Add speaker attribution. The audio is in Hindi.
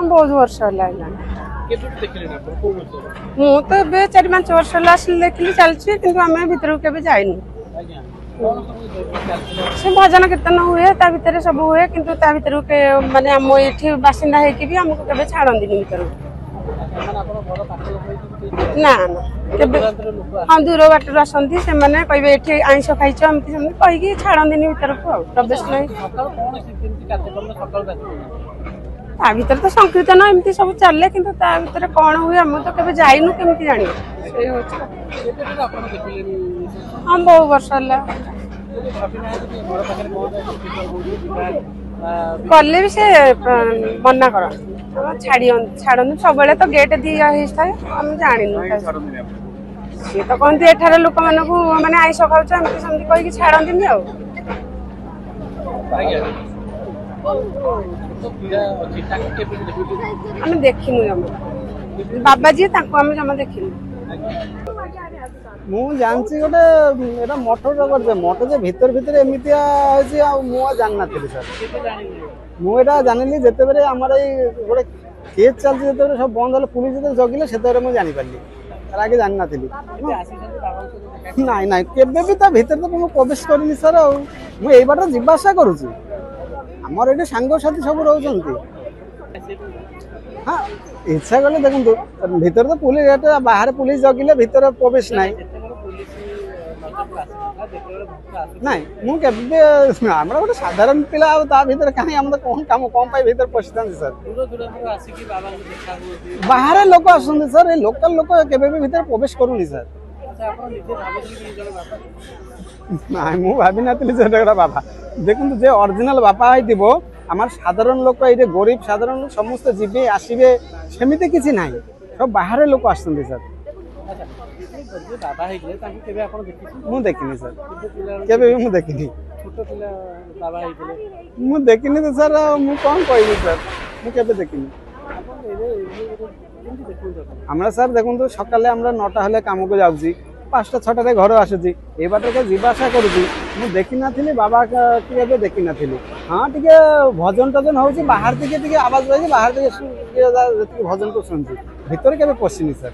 Speaker 1: बहुत वर्ष है मु तो 4-5 वर्ष देखिली चलती कि आम भर के जाइनु से भजन कीर्तन हुए ता भीतर सब हुए किंतु ता भीतर के माने आम ये बासिंदा होगी भी आमको केबे छाड़ती भीतर ना हाँ दूर बाटर आसती से कहे ये आईस खाइछ एमती कहीकि छाड़ती भीतर को प्रवेश नहीं ता भीतर तो संकीर्तन एमती सब चले किंतु ता भीतर कौन हुए आम तो केबे जाइनु केमती जानी हाँ बहुत वर्ष कले भी से मना कर छाड़ू सब तो गेट दी थाए आम जानी सी तो कहते एठार लोक मानक आईस खाऊच एमती सेमती कहीकि छाड़ती आम देखिनु जमा बाबा जी आम जमा देखिनु
Speaker 2: मु जानसी गोटे मठ मठ जे भीतर भीतर एमती जान ना सर मुझा जानी जिते बेले आमर गोटे केस चलती जो सब बंद है पुलिस जो जगिले से मुझे जापारि आगे जानी ना ना केवे भी भीतर तो मुझे प्रवेश करनी सर मुझे बाट जावासा करुँच आमर ये सांगसाथी सब रोच हाँ इच्छा कले देखो भीतर तो पुलिस बाहर पुलिस जगिले भीतर प्रवेश ना नाई मुझे गोटे साधारण पिला भीतर कहीं कौन कम कौन भीतर पशिता सर बाहर लोक आसते सर ये लोकल लोक केवे भी भीतर प्रवेश करूनी सर ना मुझे भाभी ना बाबा देखो जे ओरिजिनल बापा हो आम साधारण लोक ये गरीब साधारण समस्त जीवे आसवे सेमती किसी ना सब बाहर लोक आसते सर मुझे देखनी सर केवे भी मुझे देखनी मुझे देखनी तो सर मुझे कौन कहबी सर मुझे देखनी हमारा सर देखो तो सकाले 9टा हेल्ले कम को जाऊँगी 5टा 6टारे घर आसूँ ये बाट के जावासा करुँगी मुझे देखी नी बाबा के देखी नी हाँ टे भजन टजन हो बाहर टे आवाज रही बाहर भजन को शुणुची भीतर के पशिनी सर